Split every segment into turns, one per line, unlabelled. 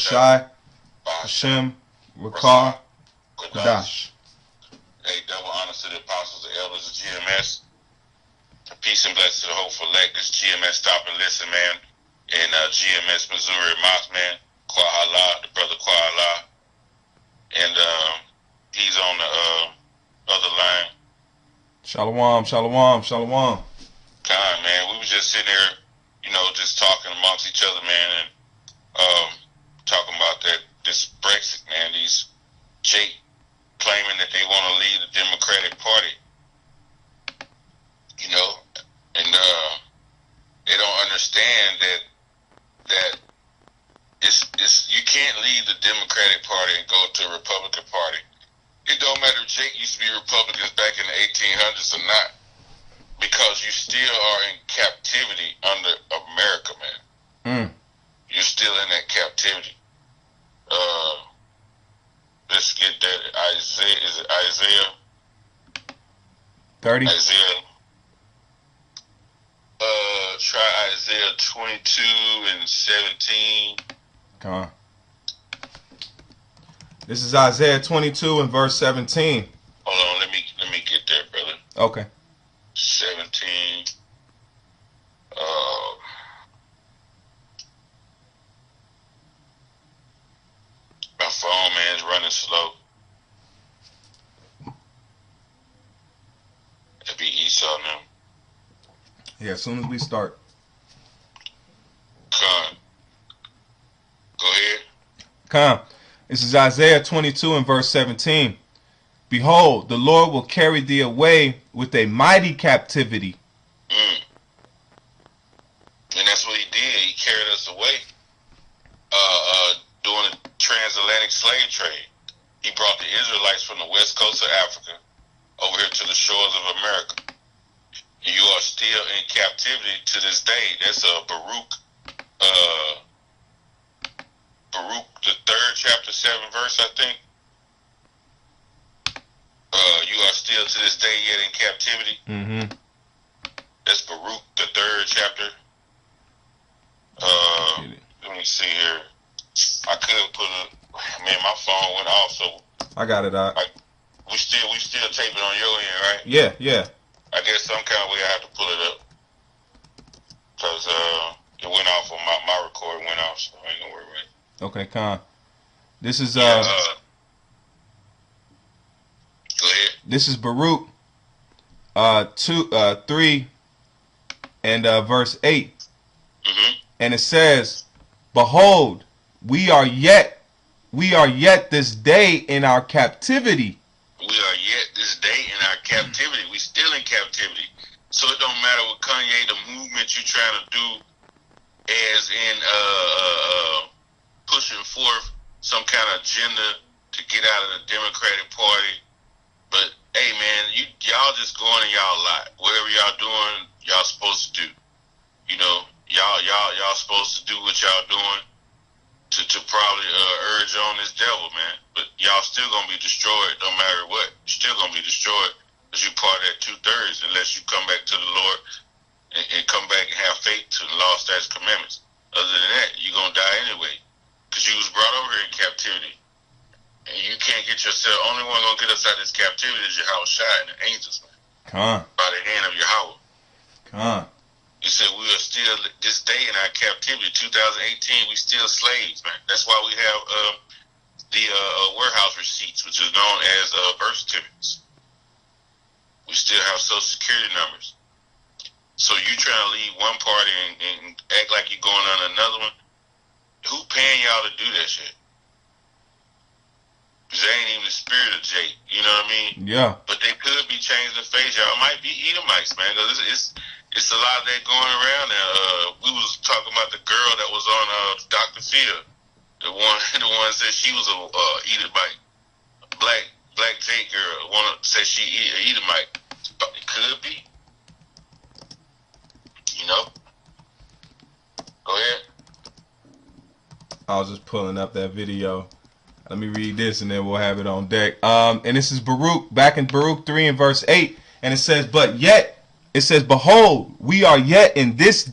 Shai, Hashem, Rakar, Kadash.
Hey, double honors to the apostles, the elders of GMS. Peace and blessings to the hopeful elect. This GMS StopnListen, man. And GMSNEWSAhmath, man. Kwahala, the brother Kwahala. And he's on the other line.
Shalom, shalom, shalom.
God, man, we were just sitting here, you know, just talking amongst each other, man, and talking about this Brexit, man. These Jake claiming that they want to lead the Democratic Party, you know, and they don't understand that it's you can't lead the Democratic Party and go to a Republican Party. It don't matter if Jake used to be Republicans back in the 1800s or not, because you still are in captivity under America, man. You're still in that captivity. Let's get that Isaiah. Is it Isaiah
30?
Isaiah. Try Isaiah 22 and 17.
Come on. This is Isaiah 22 and verse 17.
Hold on, let me get there, brother.
Okay.
17. My phone, man, is running slow. It'll be Esau now.
Yeah, as soon as we start.
Con. Go ahead.
Come. This is Isaiah 22 and verse 17. Behold, the Lord will carry thee away with a mighty captivity.
And that's what he did. He carried us away during the transatlantic slave trade. He brought the Israelites from the west coast of Africa over here to the shores of America. And you are still in captivity to this day. That's Baruch, the 3rd chapter, 7th verse, I think. You are still to this day yet in captivity. That's Baruch, the 3rd chapter. Let me see here. I could put man, my phone went off, so
I got it out.
We still taping on your end, right?
Yeah, yeah.
I guess some kind of way I have to pull it up, because it went off on my recording went off, so I ain't gonna worry about it.
Okay, Con. This is
go ahead.
This is Baruch 3 and verse 8. And it says, behold, we are yet this day in our captivity.
We are yet this day in our captivity. We still in captivity. So it don't matter what Kanye, the movement you trying to do, as in pushing forth some kind of agenda to get out of the Democratic Party. But hey, man, y'all just going in y'all lot. Whatever y'all doing, y'all supposed to do. You know, y'all supposed to do what y'all doing to probably urge on this devil, man. But y'all still gonna be destroyed no matter what. You're still gonna be destroyed because you part of that 2/3 unless you come back to the Lord and come back and have faith to the law, statutes, commandments. Other than that, you're gonna die anyway, because you was brought over here in captivity. And you can't get yourself. Only one gonna get us out of this captivity is Yahweh Shai and the angels, man.
Con.
By the hand of Yahweh.
Con.
He said we are still this day in our captivity. 2018, we still slaves, man. That's why we have the warehouse receipts, which is known as birth certificates. We still have social security numbers. So you trying to leave one party and act like you're going on another one? Who paying y'all to do that shit? Because they ain't even the spirit of Jake, you know what I mean?
Yeah.
But they could be changing the face, y'all. It might be Edomites, man, because it's a lot of that going around now. We was talking about the girl that was on Dr. Phil. The one said she was a Edomite. Black Jake girl said she Edomite. It could be. You know? Go ahead.
I was just pulling up that video. Let me read this and then we'll have it on deck. And this is Baruch, back in Baruch 3 and verse 8. And it says, but yet, it says, behold, we are yet this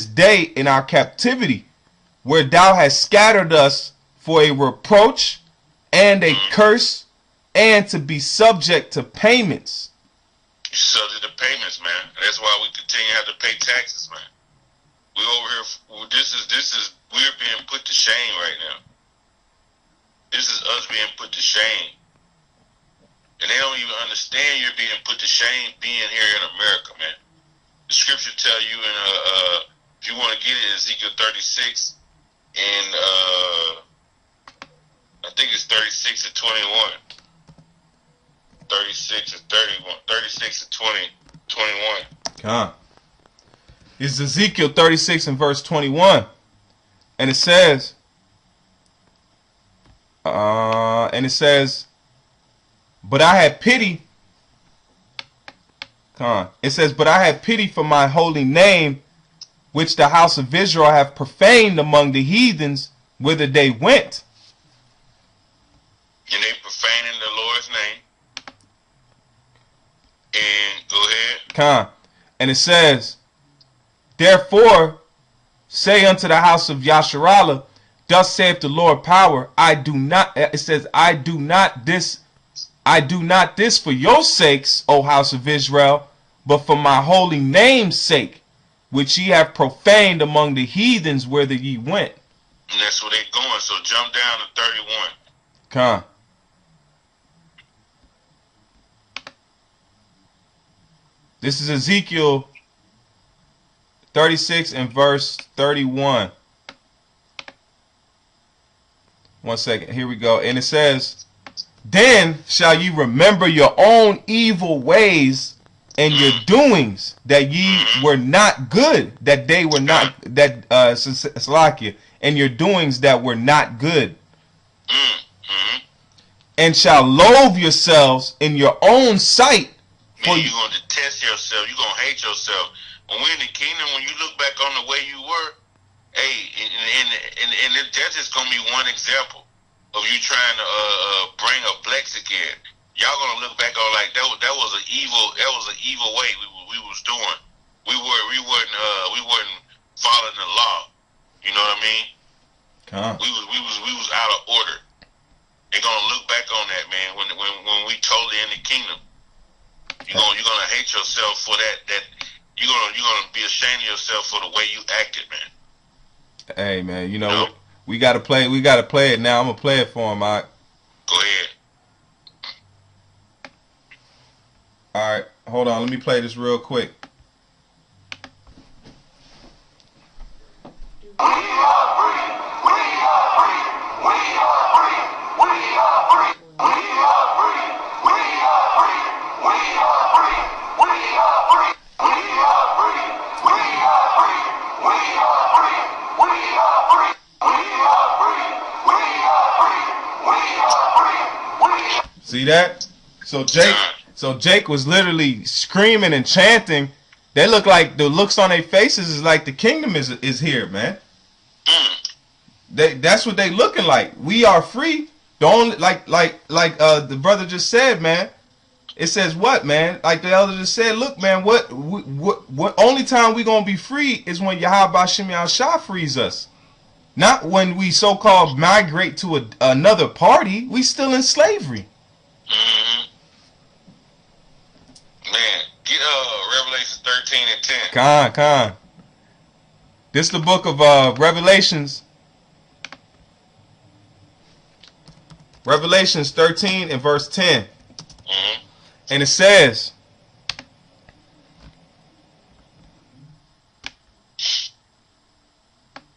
day in our captivity. where thou hast scattered us for a reproach and a curse, and to be subject to payments.
You're subject to payments, man. That's why we continue to have to pay taxes, man. We over here. We're being put to shame right now. This is us being put to shame, and they don't even understand you're being put to shame being here in America, man. The scripture tell you in if you want to get it, Ezekiel 36 and I think it's 36 and 21. 36 and 31. 36 and 21.
Come. It's Ezekiel 36 and verse 21. And it says, but I had pity. It says, but I had pity for my holy name, which the house of Israel have profaned among the heathens, whither they went.
And they profaning the Lord's name. And go ahead.
And it says, therefore say unto the house of Yasharallah, thus saith the Lord power, I do not this for your sakes, O house of Israel, but for my holy name's sake, which ye have profaned among the heathens whither ye went.
And that's where they going. So jump down to 31.
This is Ezekiel 36 and verse 31. One second. Here we go. And it says, then shall ye remember your own evil ways and your doings, that ye were not good, that they were not, Salakia, and your doings that were not good. And shall loathe yourselves in your own sight.
Man, you're going to detest yourself. You're going to hate yourself. When we're in the kingdom, when you look back on the way you were, hey, and that's just going to be one example of you trying to bring a Bleixts again. Y'all going to look back on like that was an evil way we was doing. We weren't following the law. You know what I mean? We was out of order. They're going to look back on that, man, when we totally in the kingdom. You're gonna hate yourself for that. You're gonna be ashamed of yourself for the way you acted, man.
Hey, man, you know? we gotta play it now. I'm gonna play it for him, all right?
Go ahead.
All right, hold on. Let me play this real quick. See that? So Jake was literally screaming and chanting. They look like the looks on their faces is like the kingdom is here, man. That's what they looking like. We are free. The only like the brother just said, man. It says what, man? Like the elder just said, look, man, what only time we gonna be free is when Yahweh Shem Shah frees us. Not when we so-called migrate to another party. We still in slavery.
Man, get Revelation 13 and 10.
Con. This is the book of Revelations. Revelations 13 and verse 10. And it says,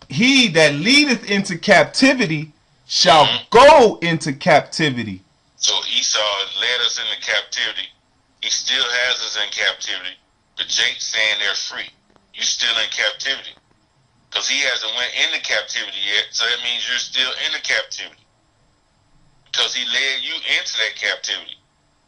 he that leadeth into captivity shall go into captivity.
So Esau led us into captivity. He still has us in captivity. But Jake's saying they're free. You still in captivity. Because he hasn't went into captivity yet. So that means you're still in the captivity. Because he led you into that captivity.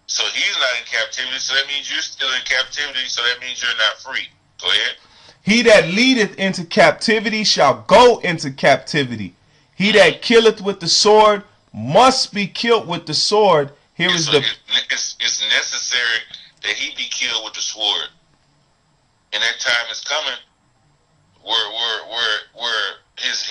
So he's not in captivity. So that means you're still in captivity. So that means you're not free. Go ahead.
He that leadeth into captivity shall go into captivity. He that killeth with the sword must be killed with the sword.
It's necessary that he be killed with the sword. And that time is coming where his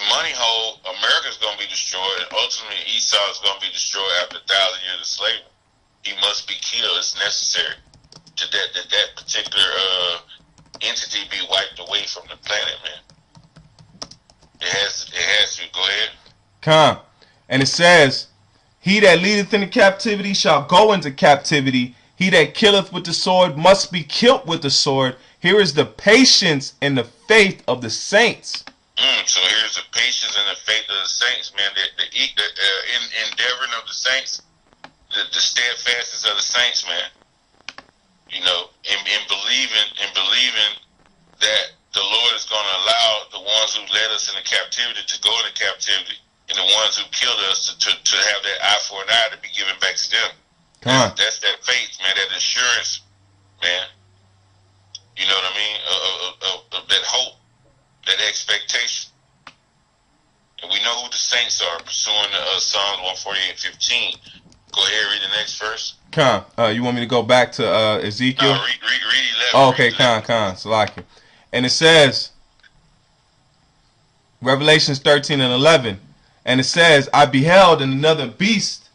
money hole, America's going to be destroyed, and ultimately Esau is going to be destroyed after 1,000 years of slavery. He must be killed. It's necessary to that particular entity be wiped away from the planet, man. It has to. Go ahead.
Come. And it says, he that leadeth into captivity shall go into captivity. He that killeth with the sword must be killed with the sword. Here is the patience and the faith of the saints.
So here's the patience and the faith of the saints, man. The endeavoring of the saints, the steadfastness of the saints, man. You know, in believing that the Lord is going to allow the ones who led us into captivity to go into captivity, and the ones who killed us to have that eye for an eye to be given back to them. That's that faith, man. That assurance, man. You know what I mean? Of that hope, that expectation. And we know who the saints are, pursuing Psalms 148:15. Go ahead, read the next verse.
You want me to go back to Ezekiel?
No, read 11.
Oh, okay, Salaki. And it says, Revelations 13 and 11, and it says, I beheld, and another beast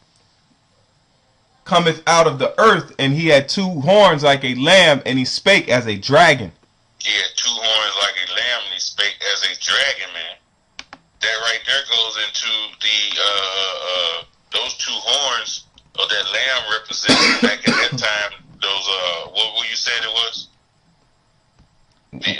cometh out of the earth, and he had 2 horns like a lamb, and he spake as a dragon.
He had 2 horns like a lamb, and he spake as a dragon, man. That right there goes into those 2 horns of that lamb represented back at that time. Those what you said it was? The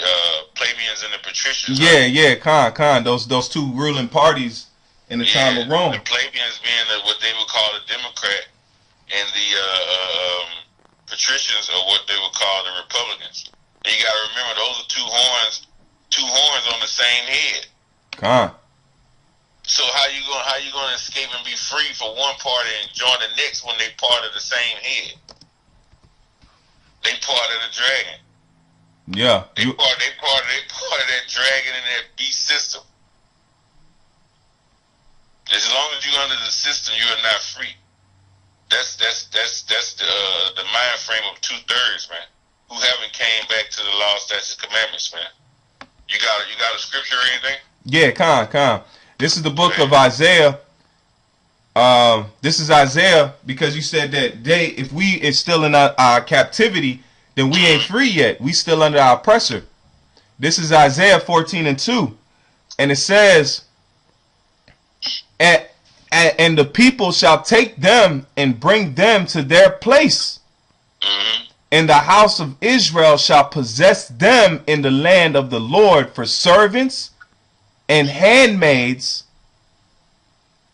plebeians and the patricians.
Yeah, right? Yeah, those 2 ruling parties in the time of Rome.
The plebeians being what they would call the Democrat, and the patricians are what they would call the Republicans. And you got to remember, those are 2 horns on the same head. So how you gonna escape and be free for one party and join the next when they part of the same head? They part of the dragon.
Yeah.
They part of that dragon and that beast system. As long as you're under the system, you are not free. That's the mind frame of 2/3, man. Who haven't came back to the law, statutes, commandments, man. You got a scripture or anything?
Yeah, This is the book of Isaiah. This is Isaiah, because you said that if we is still in our captivity, then we ain't free yet. We still under our oppressor. This is Isaiah 14 and 2. And it says, and the people shall take them and bring them to their place. And the house of Israel shall possess them in the land of the Lord for servants and handmaids,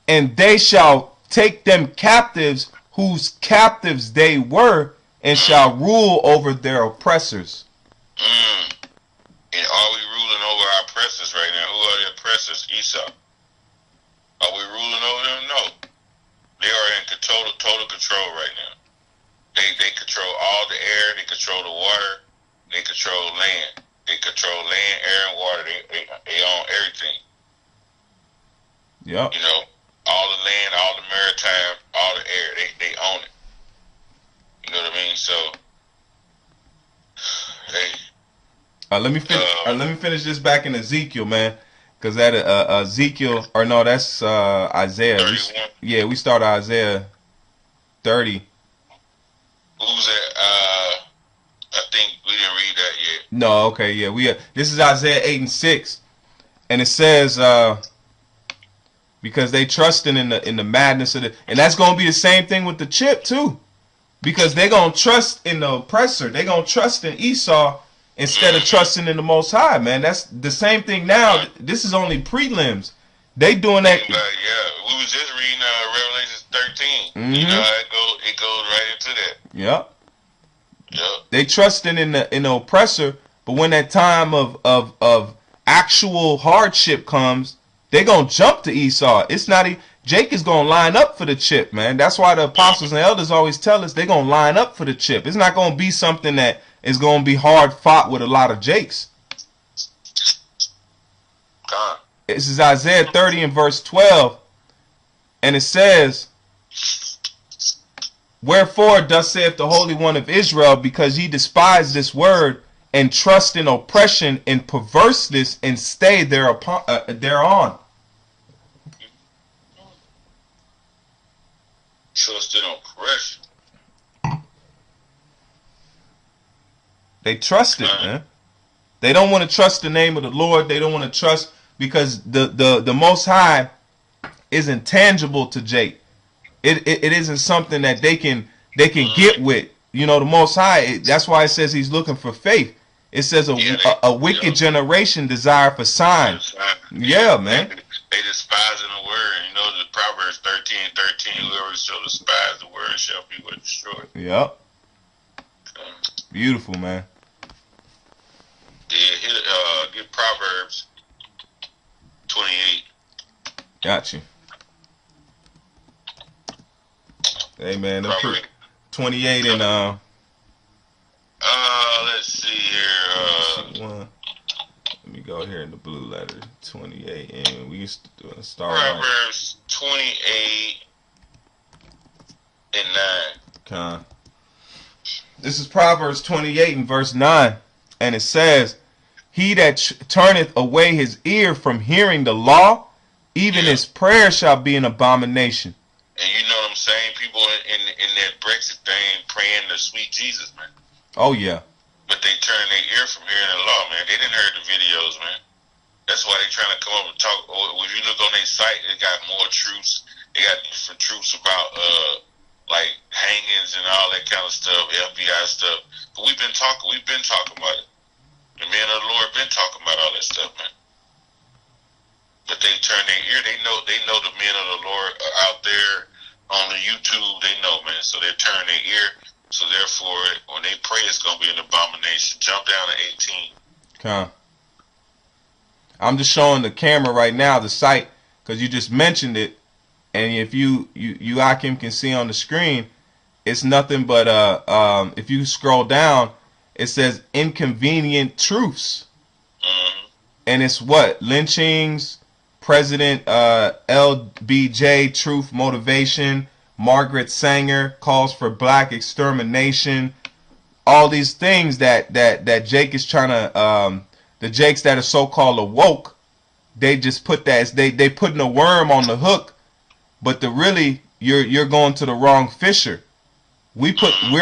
and they shall take them captives whose captives they were, and shall rule over their oppressors.
And are we ruling over our oppressors right now? Who are the oppressors? Esau. Are we ruling over them? No. They are in total control right now. They control all the air. They control the water. They control land. They control land, air, and water. They own everything.
Yep.
You know, all the land, all the maritime, all the air. They own it. You know what I mean? So, hey.
Let me finish this back in Ezekiel, man, because that Ezekiel, or no, that's Isaiah. We started Isaiah 30.
Who's that? I think we didn't read that yet.
No, okay, yeah, this is Isaiah 8 and 6, and it says because they trusting in the madness of and that's gonna be the same thing with the chip too, because they gonna trust in the oppressor. They gonna trust in Esau instead of trusting in the Most High, man. That's the same thing now. This is only prelims. They doing that.
Yeah, we was just reading Revelation 13. You know how it goes right into that.
Yep. They trusting in the oppressor, but when that time of actual hardship comes, they gonna jump to Esau. It's not Jake is gonna line up for the chip, man. That's why the apostles and elders always tell us they gonna line up for the chip. It's not gonna be something that is gonna be hard fought with a lot of Jakes. This is Isaiah 30 and verse 12, and it says, wherefore thus saith the Holy One of Israel, because ye despise this word, and trust in oppression and perverseness and stay thereon.
Trust in oppression.
They trust it, man. They don't want to trust the name of the Lord. They don't want to trust, because the Most High isn't tangible to Jake. It isn't something that they can get with. You know, the Most High. That's why it says He's looking for faith. It says a wicked generation desire for signs. Yeah, man.
They despising the word. You know, the Proverbs 13:13. Whoever shall despise the word shall be destroyed.
Yep. Beautiful, man.
Yeah, get Proverbs 28.
Got you. Hey, man. 28 and
let's see here.
Let me go here in the blue letter. 28, and we used to do a start.
Proverbs 28 and 9.
Okay. This is Proverbs 28 and verse 9, and it says, "He that turneth away his ear from hearing the law, even his prayer shall be an abomination."
And you know what I'm saying? People in that Brexit thing praying to sweet Jesus, man.
Oh, yeah.
But they turn their ear from hearing the law, man. They didn't hear the videos, man. That's why they trying to come up and talk. If you look on their site, they got more truths. They got different truths about, like, hangings and all that kind of stuff, FBI stuff. But we've been talking about it. The men of the Lord been talking about all that stuff, man. But they turn their ear. They know the men of the Lord are out there on the YouTube. They know, man. So they turn their ear. So therefore, when they pray, it's gonna be an abomination. Jump down to 18.
Okay. I'm just showing the camera right now the site, because you just mentioned it, and if you Akim can see on the screen, it's nothing but if you scroll down, it says inconvenient truths, and it's what? Lynchings, President LBJ truth motivation, Margaret Sanger calls for black extermination. All these things that Jake is trying to the Jakes that are so-called awoke, they just put that, they putting a worm on the hook, but really you're going to the wrong fisher. We're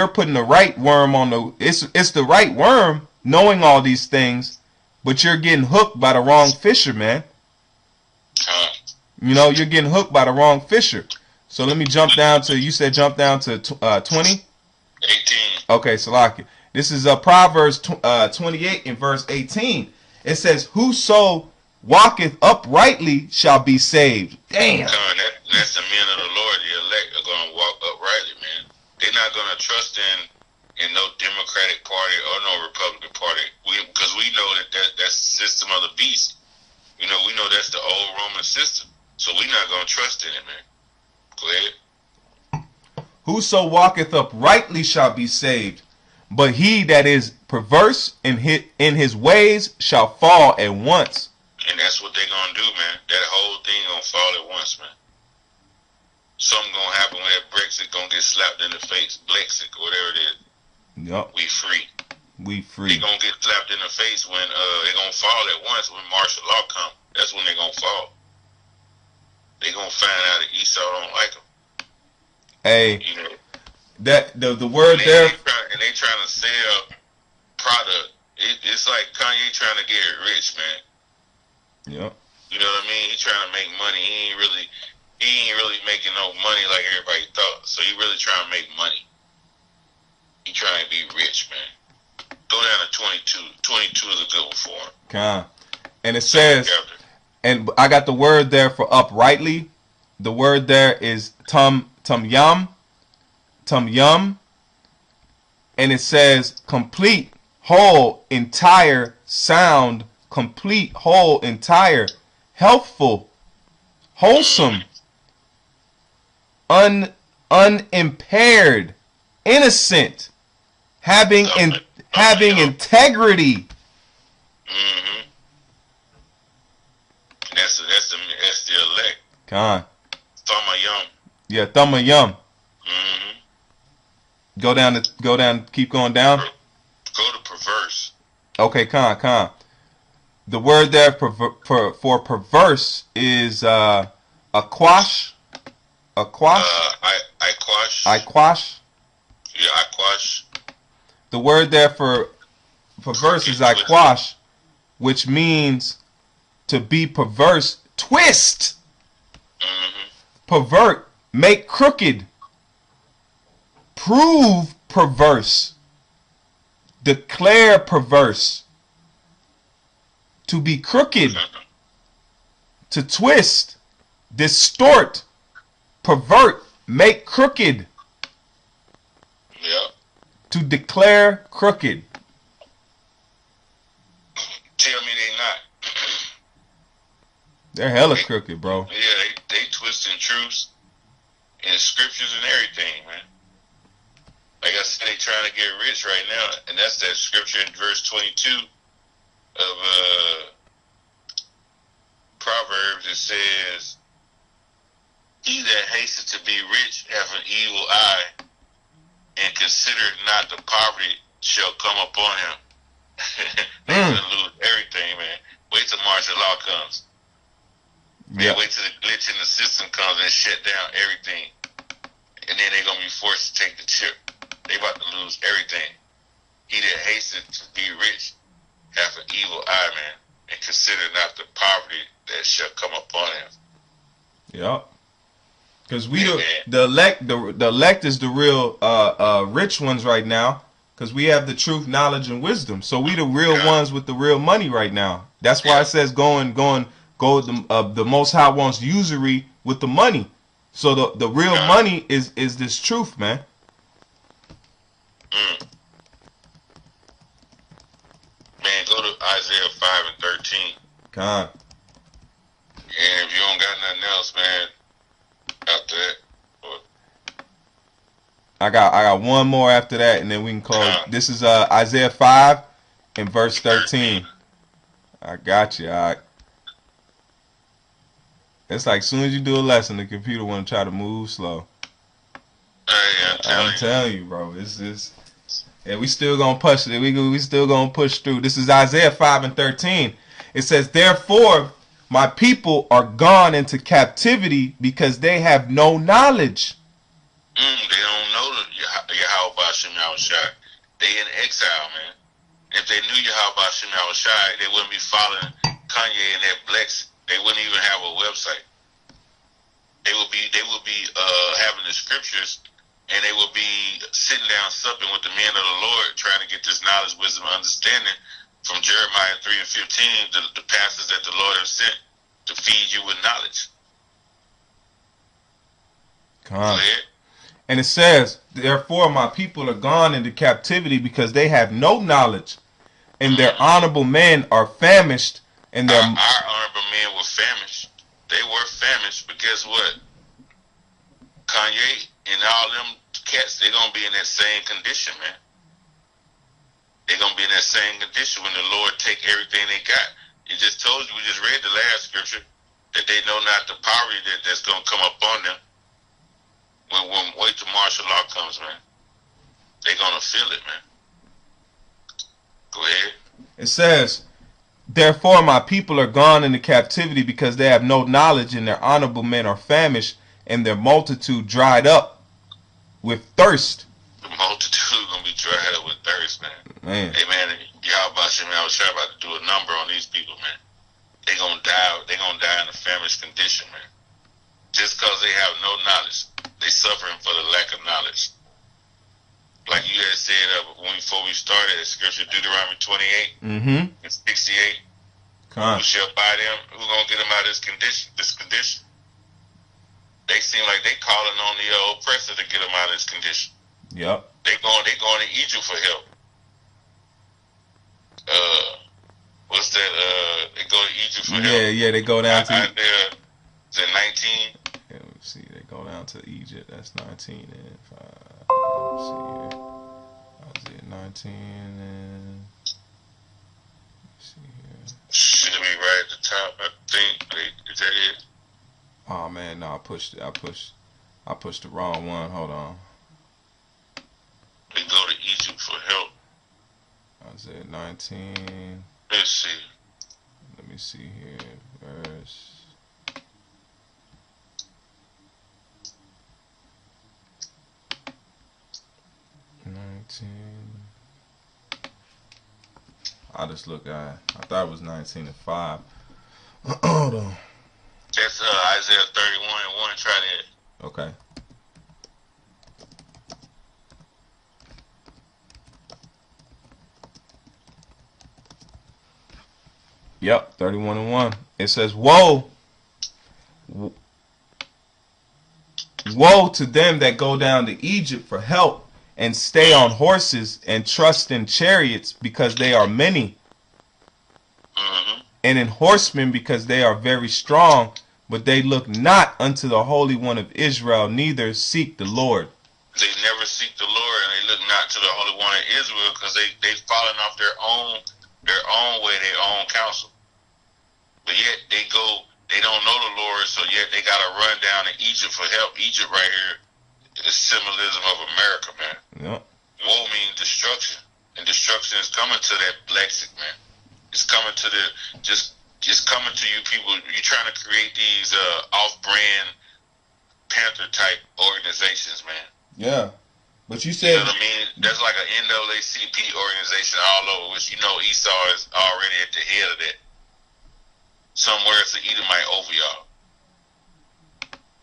putting the right worm on the, it's the right worm, knowing all these things, but you're getting hooked by the wrong fisher, man. You know, you're getting hooked by the wrong fisher. So let me jump down to, you said jump down to 20?
18.
Okay, Salaki. This is Proverbs 28 and verse 18. It says, "Whoso walketh uprightly shall be saved." Damn.
That's the men of the Lord. The elect are going to walk uprightly, man. They're not going to trust in no Democratic Party or no Republican Party. Because we know that's the system of the beast. You know, we know that's the old Roman system. So we're not going to trust in it, man. Go ahead.
"Whoso walketh uprightly shall be saved, but he that is perverse in his ways shall fall at once."
And that's what they're going to do, man. That whole thing going to fall at once, man. Something going to happen when that Brexit going to get slapped in the face. Bleixts, whatever it is.
Yep.
We free.
We free.
They're going to get slapped in the face when they're going to fall at once when martial law come. That's when they're going to fall. They're going to find out that Esau don't like them.
Hey,
you know,
that the word there.
And they trying to sell product. It's like Kanye trying to get rich, man.
Yep.
You know what I mean? He trying to make money. He ain't really making no money like everybody thought. So he really trying to make money. He trying to be rich, man. Go down to 22. 22 is a good one for him.
Okay. And it says, and I got the word there for uprightly. The word there is tum yum, and it says complete, whole, entire, sound, complete, whole, entire, healthful, wholesome, unimpaired, innocent, having integrity.
Mm-hmm. That's the elect.
Con.
Thumayum.
Yeah, Thumayum.
Mm-hmm.
Go down, keep going down.
Go to perverse.
Okay, con. The word there for perverse is aquash. Aquash.
I quash.
Aquash.
Yeah, I quash.
The word there for perverse is aquash, which means to be perverse, twist, pervert, make crooked, prove perverse, declare perverse, to be crooked, to twist, distort, pervert, make crooked,
Yep.
to declare crooked.
Tell me they not.
They're hella crooked, bro.
Yeah, they twisting truths in scriptures and everything, man. Like I said, they trying to get rich right now, and that's that scripture in verse 22 of Proverbs. It says, "He that hasteth to be rich hath an evil eye, and considereth not the poverty shall come upon him." They gonna lose everything, man. Wait till martial law comes. Man, yep. Wait till the glitch in the system comes and shut down everything. And then they're going to be forced to take the chip. They about to lose everything. He that hasteth to be rich hath an evil eye, man, and consider not the poverty that shall come upon him.
Yep. Because the elect is the real rich ones right now. Because we have the truth, knowledge, and wisdom. So we the real ones with the real money right now. That's why it says go. The Most High wants usury with the money. So the real money is this truth, man.
Man, go to Isaiah 5 and 13.
God.
And if you don't got nothing else, man, after that.
I got one more after that, and then we can close. This is Isaiah 5 and verse 13. I got you. All right. It's like as soon as you do a lesson, the computer want to try to move slow. I'm telling you, bro. Yeah, we still gonna push it. We still gonna push through. This is Isaiah 5 and 13. It says, "Therefore, my people are gone into captivity because they have no knowledge."
They don't know Yahweh Bashim Yahushai. They in exile, man. If they knew Yahweh Bashim Yahushai, they wouldn't be following Kanye and that Bleixts. They wouldn't even have a website. They would be having the scriptures, and they would be sitting down supping with the men of the Lord, trying to get this knowledge, wisdom, and understanding from Jeremiah 3 and 15, the pastors that the Lord has sent to feed you with knowledge.
Go ahead. And it says, "Therefore my people are gone into captivity because they have no knowledge, and their honorable men are famished." And
our honorable men were famished. They were famished, but guess what? Kanye and all them cats, they're going to be in that same condition, man. They're going to be in that same condition when the Lord take everything they got. He just told you, we just read the last scripture, that they know not the poverty that's going to come upon them. When wait till martial law comes, man. They're going to feel it, man. Go ahead.
It says, "Therefore my people are gone into captivity because they have no knowledge, and their honorable men are famished, and their multitude dried up with thirst."
The multitude is going to be dried up with thirst, man.
Man.
Hey, man, y'all about to do a number on these people, man. They're going to die. They're going to die in a famished condition, man. Just because they have no knowledge. They suffering for the lack of knowledge. Like you had said before we started, scripture Deuteronomy 28 and 68. Who shall buy them? Who gonna get them out of this condition? They seem like they calling on the oppressor to get them out of this condition.
Yep.
They going to Egypt for help. What's that? They go to Egypt for help.
Yeah, they go down to.
Is it 19?
Yeah, let's see. They go down to Egypt. That's 19 and 5. Let's see here. Isaiah 19 and. Let's see here.
Should be right at the top, I think. Is that it?
Oh man, no, I pushed the wrong one. Hold on.
They go to Egypt for help.
Isaiah 19.
Let's see.
Let me see here. Verse. I just look at. I thought it was 19:5. Hold on.
That's Isaiah 31:1. Try that.
Okay. Yep, 31:1. It says, "Woe, woe to them that go down to Egypt for help, and stay on horses, and trust in chariots, because they are many, and in horsemen, because they are very strong. But they look not unto the Holy One of Israel, neither seek the Lord."
They never seek the Lord, and they look not to the Holy One of Israel, because they fallen off their own way, their own counsel. But yet they don't know the Lord, so yet they got to run down to Egypt for help. Egypt right here is symbolism of America, man.
Yep.
Woe means destruction, and destruction is coming to that Bleixts, man. It's coming to just coming to you people. You're trying to create these off-brand Panther type organizations, man.
Yeah, but you said,
you know what I mean? That's like an NAACP organization all over, which Esau is already at the head of that. Somewhere it's an Edomite over y'all.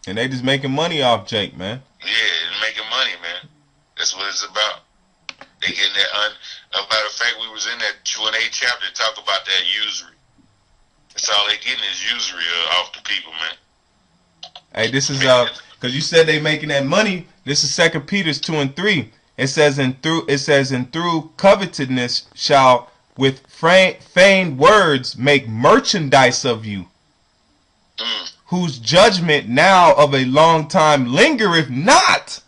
And they just making money off Jake, man.
Yeah, it's making money, man. That's what it's about. They getting that. A matter of fact, we was in that Q&A chapter to talk about that usury. That's all they getting is usury off the people, man.
Hey, this is because you said they making that money. This is 2 Peter 2:3. It says, and through covetousness shall with feigned words make merchandise of you, whose judgment now of a long time lingereth not,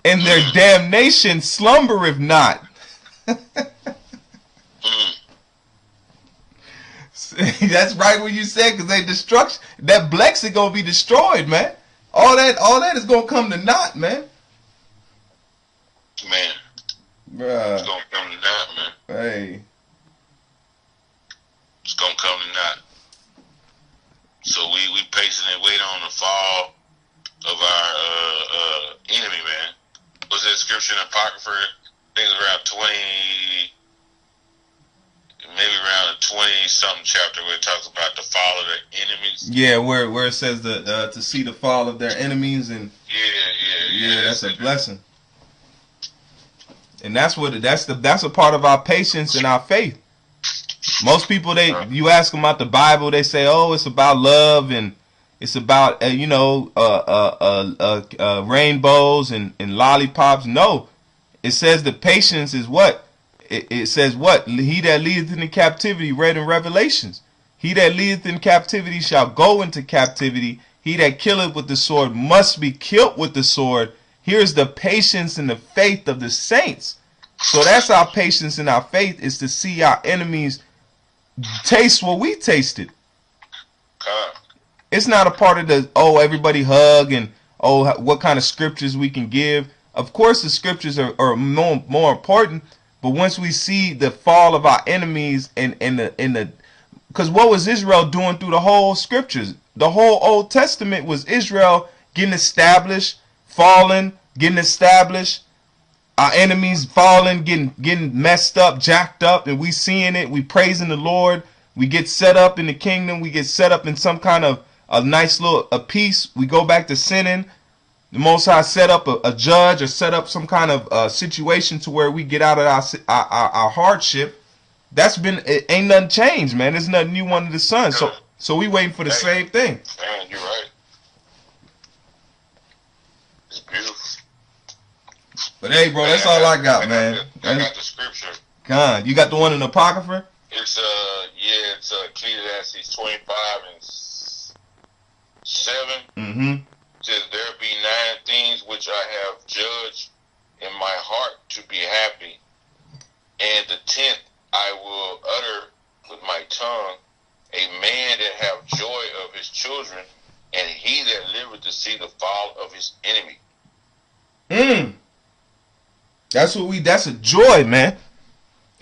and their damnation slumbereth not. That's right what you said, because they destruction. That Bleixts is gonna be destroyed, man. All that is gonna come to naught, man.
Man,
bruh.
It's gonna come to naught, man.
Hey,
it's gonna come to naught. So we patiently wait on the fall of our enemy, man. Was that scripture in Apocrypha? I think it was around 20, maybe around the 20-something chapter where it talks about the fall of their enemies.
Yeah, where it says to see the fall of their enemies, and yeah, that's a blessing. And that's a part of our patience and our faith. Most people, you ask them about the Bible, they say, oh, it's about love and it's about rainbows and lollipops. No, it says the patience is what? It says what? He that leadeth into captivity, read in Revelations. He that leadeth in captivity shall go into captivity. He that killeth with the sword must be killed with the sword. Here's the patience and the faith of the saints. So that's our patience and our faith, is to see our enemies taste what we tasted. It's not a part of the, everybody hug and, what kind of scriptures we can give. Of course, the scriptures are more important. But once we see the fall of our enemies because what was Israel doing through the whole scriptures? The whole Old Testament was Israel getting established, falling, getting established. Our enemies falling, getting messed up, jacked up, and we seeing it. We praising the Lord. We get set up in the kingdom. We get set up in some kind of a nice little peace. We go back to sinning. The Most High set up a judge, or set up some kind of situation to where we get out of our hardship. It ain't nothing changed, man. There's nothing new under the sun. So we waiting for the same thing.
Man, you're right. It's beautiful.
But hey, bro, that's all I got, man.
I got the scripture.
God, you got the one in the Apocrypha?
It's Ecclesiastes 25 and 7.
Mm-hmm.
It says, there be 9 things which I have judged in my heart to be happy, and the 10th I will utter with my tongue, a man that have joy of his children, and he that liveth to see the fall of his enemy.
That's a joy, man.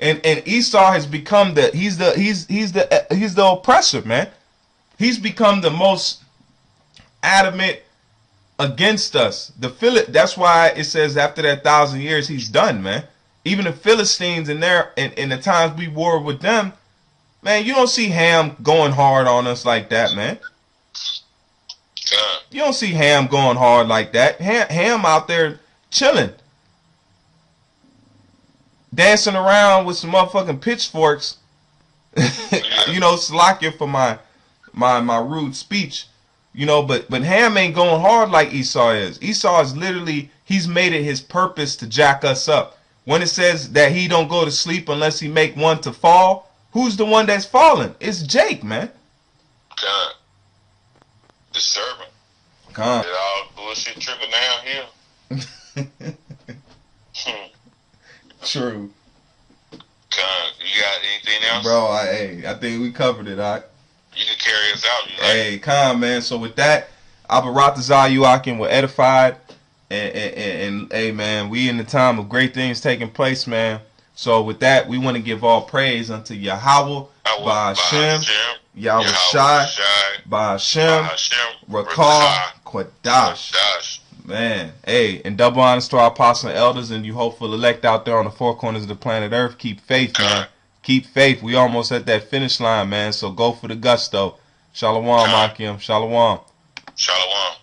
And Esau has become he's the oppressor, man. He's become the most adamant against us. That's why it says after that 1,000 years he's done, man. Even the Philistines in the times we war with them, man, you don't see Ham going hard on us like that, man. You don't see Ham going hard like that. Ham out there chilling, dancing around with some motherfucking pitchforks. You know, Salakia for my rude speech. You know, but Ham ain't going hard like Esau is. Esau is literally, he's made it his purpose to jack us up. When it says that he don't go to sleep unless he make one to fall, who's the one that's falling? It's Jake, man.
God. The servant.
God.
Did all bullshit trickle down here?
True.
God. You got anything else?
Bro, I think we covered it, all right?
You can carry us out.
Hey, Khan, man. So with that, Abaratazah Yuakin were edified. And hey, man, we in the time of great things taking place, man. So with that, we want to give all praise unto Yahweh, Ba'ashem, Yahweh Shai, Ba'ashem, Rakah, Quadash. Man, hey, and double honors to our apostles and elders and you hopeful elect out there on the four corners of the planet Earth. Keep faith, man. Keep faith. We almost at that finish line, man. So go for the gusto. Shalom, Akim. Shalom.
Shalom.